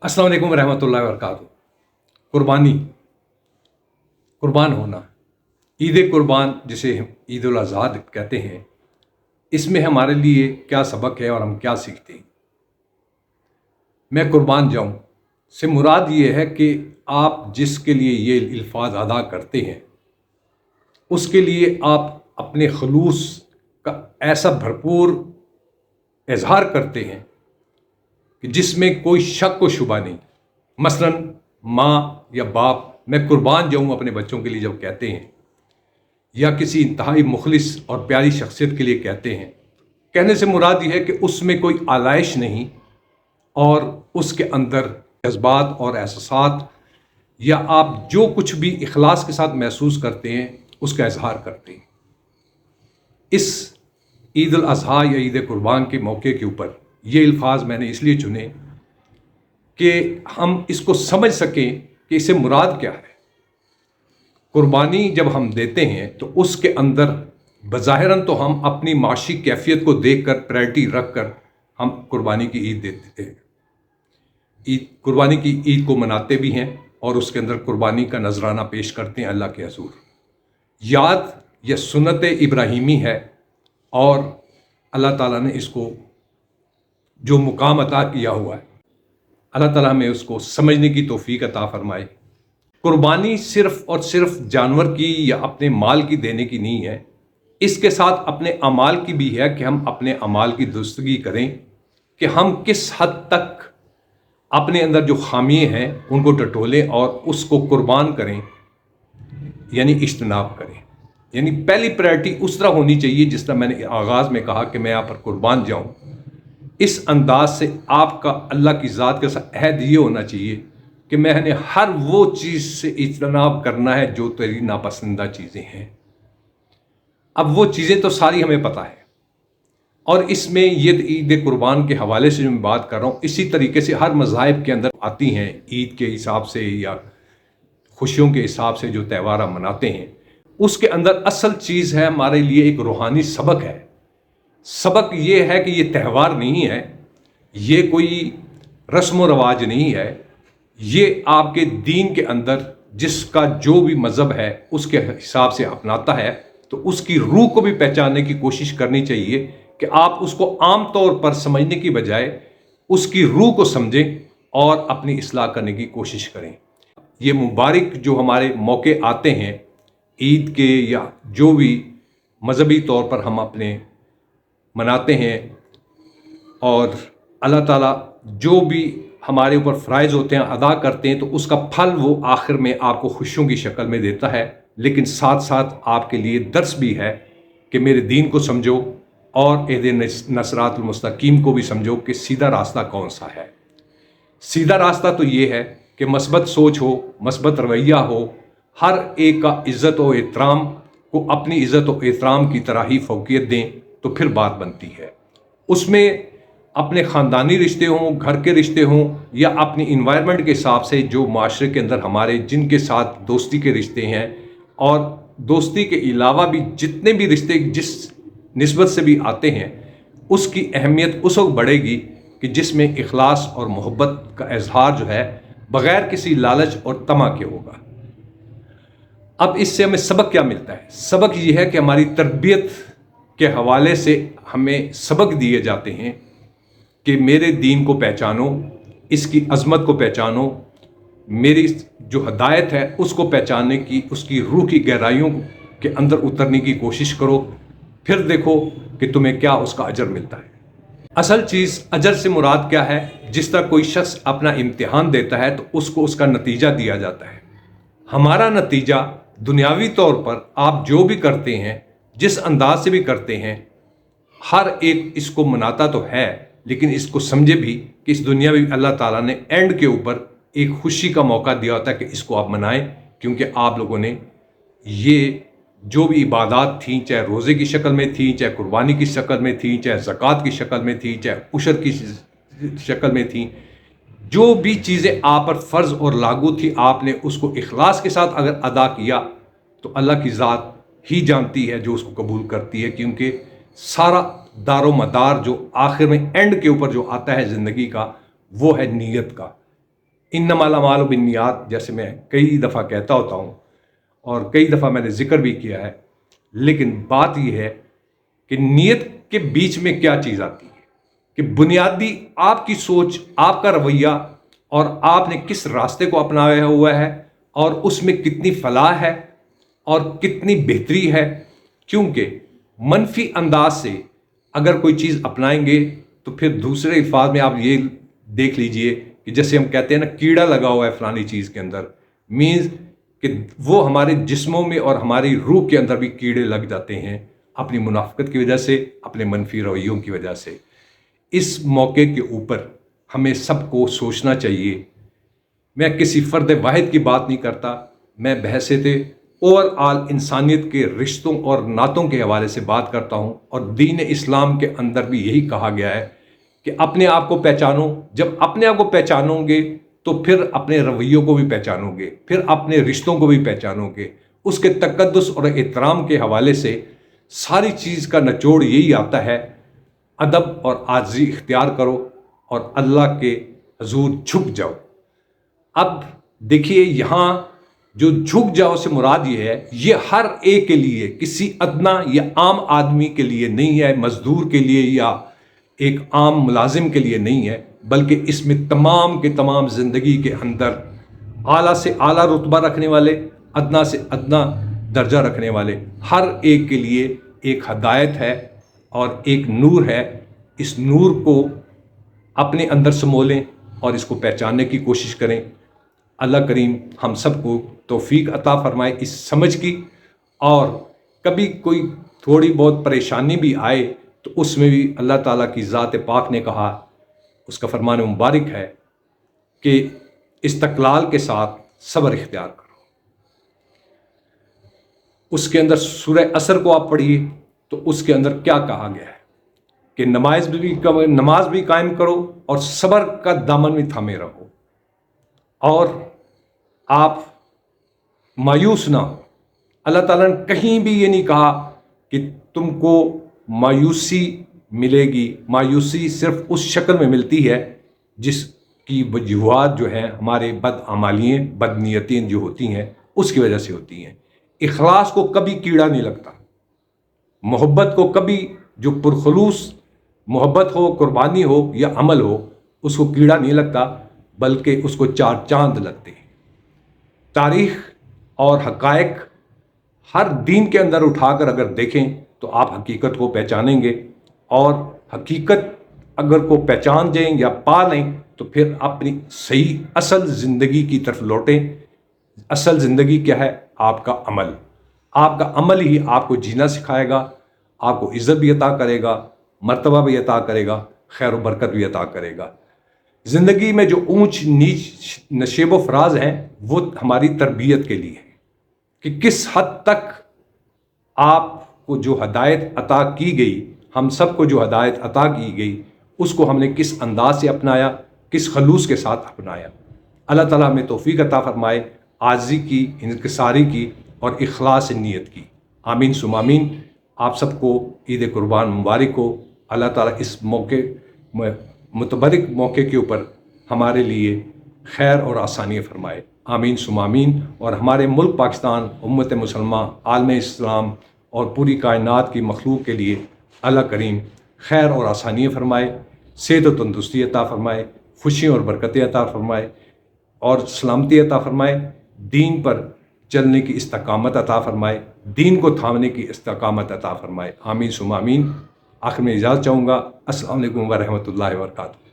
अस्सलाम वालेकुम रहमतुल्लाहि व बरकातुहू। कुर्बानी, कुर्बान होना, ईद कुर्बान जिसे हम ईद उल अज़हा कहते हैं, इसमें हमारे लिए क्या सबक है और हम क्या सीखते हैं। मैं कुर्बान जाऊं से मुराद ये है कि आप जिसके लिए ये अल्फाज अदा करते हैं उसके लिए आप अपने खलूस का ऐसा भरपूर इजहार करते हैं कि जिसमें कोई शक व शुबा नहीं। मसलन माँ या बाप मैं कुर्बान जाऊँ अपने बच्चों के लिए जब कहते हैं, या किसी इंतहाई मुखलिस और प्यारी शख्सियत के लिए कहते हैं, कहने से मुराद ये है कि उसमें कोई आलाइश नहीं और उसके अंदर जज्बात और एहसासात या आप जो कुछ भी इखलास के साथ महसूस करते हैं उसका इजहार करते हैं। इस ईद उल अज़हा या ईद कुर्बान के मौके के ऊपर ये अल्फाज मैंने इसलिए चुने कि हम इसको समझ सकें कि इससे मुराद क्या है। कुर्बानी जब हम देते हैं तो उसके अंदर बज़ाहिरन तो हम अपनी माशी कैफियत को देखकर प्रायोरिटी रख कर हम कुर्बानी की ईद देते हैं, कुर्बानी की ईद को मनाते भी हैं और उसके अंदर कुर्बानी का नजराना पेश करते हैं अल्लाह के हज़ूर। याद यह सुन्नत इब्राहीमी है और अल्लाह ताला ने इसको जो मुकाम अता किया हुआ है, अल्लाह ताला हमें उसको समझने की तौफीक अता फरमाए। कुर्बानी सिर्फ और सिर्फ जानवर की या अपने माल की देने की नहीं है, इसके साथ अपने अमाल की भी है कि हम अपने अमाल की दुरुस्तगी करें कि हम किस हद तक अपने अंदर जो खामियाँ हैं उनको टटोलें और उसको कुर्बान करें, यानी इज्तनाब करें। यानी पहली प्रायोरिटी उस तरह होनी चाहिए जिस तरह मैंने आगाज़ में कहा कि मैं यहाँ पर कुर्बान जाऊँ। इस अंदाज से आपका अल्लाह की ज़ात के साथ अहद ये होना चाहिए कि मैंने हर वो चीज़ से इज्तनाब करना है जो तेरी नापसंदा चीज़ें हैं। अब वो चीज़ें तो सारी हमें पता है और इसमें ये ईद कुर्बान के हवाले से जो मैं बात कर रहा हूँ, इसी तरीके से हर मज़ाहिब के अंदर आती हैं। ईद के हिसाब से या खुशियों के हिसाब से जो त्यौहार हम मनाते हैं उसके अंदर असल चीज़ है हमारे लिए एक रूहानी सबक है। सबक ये है कि ये त्यौहार नहीं है, ये कोई रस्म व रवाज नहीं है, ये आपके दीन के अंदर जिसका जो भी मज़हब है उसके हिसाब से अपनाता है तो उसकी रूह को भी पहचानने की कोशिश करनी चाहिए कि आप उसको आम तौर पर समझने की बजाय उसकी रूह को समझें और अपनी इस्लाह करने की कोशिश करें। ये मुबारक जो हमारे मौके आते हैं ईद के या जो भी मजहबी तौर पर हम अपने मनाते हैं और अल्लाह ताला जो भी हमारे ऊपर फ़राइज़ होते हैं अदा करते हैं तो उसका फल वो आखिर में आपको खुशियों की शक्ल में देता है, लेकिन साथ साथ आपके लिए दर्स भी है कि मेरे दीन को समझो और एहदे नसरातुल मुस्तकीम को भी समझो कि सीधा रास्ता कौन सा है। सीधा रास्ता तो ये है कि मस्बत सोच हो, मस्बत रवैया हो, हर एक का इज़्ज़त व एहतराम को अपनी इज़्ज़त व एहतराम की तरह ही फ़ौक़ियत दें तो फिर बात बनती है। उसमें अपने ख़ानदानी रिश्ते हों, घर के रिश्ते हों या अपनी इन्वायरमेंट के हिसाब से जो माशरे के अंदर हमारे जिनके साथ दोस्ती के रिश्ते हैं और दोस्ती के अलावा भी जितने भी रिश्ते जिस निस्बत से भी आते हैं उसकी अहमियत उस वक्त बढ़ेगी कि जिसमें इखलास और मोहब्बत का इजहार जो है बग़ैर किसी लालच और तमा के होगा। अब इससे हमें सबक क्या मिलता है? सबक ये है कि हमारी तरबियत के हवाले से हमें सबक दिए जाते हैं कि मेरे दीन को पहचानो, इसकी अज़मत को पहचानो, मेरी जो हदायत है उसको पहचानने की, उसकी रूह की गहराइयों के अंदर उतरने की कोशिश करो, फिर देखो कि तुम्हें क्या उसका अजर मिलता है। असल चीज़ अजर से मुराद क्या है? जिस तरह कोई शख्स अपना इम्तिहान देता है तो उसको उसका नतीजा दिया जाता है। हमारा नतीजा दुनियावी तौर पर आप जो भी करते हैं, जिस अंदाज से भी करते हैं, हर एक इसको मनाता तो है, लेकिन इसको समझे भी कि इस दुनिया में अल्लाह ताला ने एंड के ऊपर एक खुशी का मौका दिया होता है कि इसको आप मनाएं, क्योंकि आप लोगों ने ये जो भी इबादत थी, चाहे रोज़े की शक्ल में थी, चाहे कुर्बानी की शक्ल में थी, चाहे ज़कात की शक्ल में थी, चाहे उशर की शक्ल में थी, जो भी चीज़ें आप पर फ़र्ज़ और लागू थी, आपने उसको इखलास के साथ अगर अदा किया तो अल्लाह की ज़ात ही जानती है जो उसको कबूल करती है, क्योंकि सारा दारो मदार जो आखिर में एंड के ऊपर जो आता है ज़िंदगी का वो है नीयत का। इन्नमल अमालु बिन्नियात जैसे मैं कई दफ़ा कहता होता हूँ और कई दफ़ा मैंने जिक्र भी किया है, लेकिन बात यह है कि नीयत के बीच में क्या चीज़ आती है कि बुनियादी आपकी सोच, आपका रवैया और आपने किस रास्ते को अपनाया हुआ है और उसमें कितनी फलाह है और कितनी बेहतरी है। क्योंकि मनफी अंदाज से अगर कोई चीज़ अपनाएंगे तो फिर दूसरे अल्फाज में आप ये देख लीजिए कि जैसे हम कहते हैं ना, कीड़ा लगा हुआ है फलानी चीज़ के अंदर, मीन्स कि वो हमारे जिस्मों में और हमारी रूह के अंदर भी कीड़े लग जाते हैं अपनी मुनाफिकत की वजह से, अपने मनफी रवैयों की वजह से। इस मौके के ऊपर हमें सबको सोचना चाहिए। मैं किसी फ़र्द वाहिद की बात नहीं करता, मैं बहैसियत ओवरऑल इंसानियत के रिश्तों और नातों के हवाले से बात करता हूँ। और दीन इस्लाम के अंदर भी यही कहा गया है कि अपने आप को पहचानो। जब अपने आप को पहचानोगे तो फिर अपने रवैयों को भी पहचानोगे, फिर अपने रिश्तों को भी पहचानोगे। उसके तकद्दुस और एहतराम के हवाले से सारी चीज़ का निचोड़ यही आता है, अदब और आजिज़ी इख्तियार करो और अल्लाह के हजूर झुक जाओ। अब देखिए, यहाँ जो झुक जाओ से मुराद ये है, ये हर एक के लिए, किसी अदना या आम आदमी के लिए नहीं है, मजदूर के लिए या एक आम मुलाजिम के लिए नहीं है, बल्कि इसमें तमाम के तमाम ज़िंदगी के अंदर आला से आला रुतबा रखने वाले, अदना से अदना दर्जा रखने वाले, हर एक के लिए एक हदायत है और एक नूर है। इस नूर को अपने अंदर समोलें और इसको पहचानने की कोशिश करें। अल्लाह करीम हम सबको तौफीक अता फरमाए इस समझ की, और कभी कोई थोड़ी बहुत परेशानी भी आए तो उसमें भी अल्लाह ताला की ज़ात पाक ने कहा, उसका फरमान मुबारक है कि इस्तक़लाल के साथ सब्र इख्तियार करो। उसके अंदर सूरह असर को आप पढ़िए तो उसके अंदर क्या कहा गया है कि नमाज भी कायम करो और सब्र का दामन भी थामे रहो, और आप मायूस ना हो। अल्लाह ताला ने कहीं भी ये नहीं कहा कि तुमको मायूसी मिलेगी। मायूसी सिर्फ उस शक्ल में मिलती है जिसकी वजूहात जो हैं हमारे बदअमालियाँ, बदनीयतें जो होती हैं उसकी वजह से होती हैं। इखलास को कभी कीड़ा नहीं लगता। मोहब्बत को कभी, जो पुरखलूस मोहब्बत हो, कुर्बानी हो या अमल हो, उसको कीड़ा नहीं लगता, बल्कि उसको चार चांद लगते हैं। तारीख़ और हक़ाइक़ हर दीन के अंदर उठाकर अगर देखें तो आप हकीकत को पहचानेंगे, और हकीकत अगर को पहचान जाएं या पा लें तो फिर अपनी सही असल ज़िंदगी की तरफ लौटें। असल ज़िंदगी क्या है? आपका अमल। आपका अमल ही आपको जीना सिखाएगा, आपको इज़्ज़त भी अता करेगा, मर्तबा भी अता करेगा, खैर व बरकत भी अता करेगा। ज़िंदगी में जो ऊंच नीच नशेब व फराज हैं वो हमारी तरबियत के लिए है कि किस हद तक आपको जो हदायत अता की गई, हम सबको जो हदायत अता की गई, उसको हमने किस अंदाज से अपनाया, किस खलूस के साथ अपनाया। अल्लाह ताला हमें तौफीक अता फरमाए आज़ी की, इनकिसारी की और इखलास नीयत की। आमीन सुम आमीन। आप सबको ईद कुर्बान मुबारक हो। अल्लाह ताला इस मौके मुतबरक मौके के ऊपर हमारे लिए खैर और आसानियाँ फरमाए। आमीन सुम आमीन। और हमारे मुल्क पाकिस्तान, उम्मत मुसलमान, आलम इस्लाम और पूरी कायनात की मखलूक के लिए अल्लाह करीम खैर और आसानियाँ फरमाए, सेहत और तंदुरुस्ती अता फरमाए, खुशियाँ और बरकतें अता फरमाए और सलामती अता फरमाए, दीन पर चलने की इस्तकामत अता फरमाए, दीन को थामने की इस्तकामत अता फरमाए। आमीन सुम आमीन। आखिर में इजाज़त चाहूँगा। अस्सलाम वालेकुम व रहमतुल्लाहि व बरकातुहू।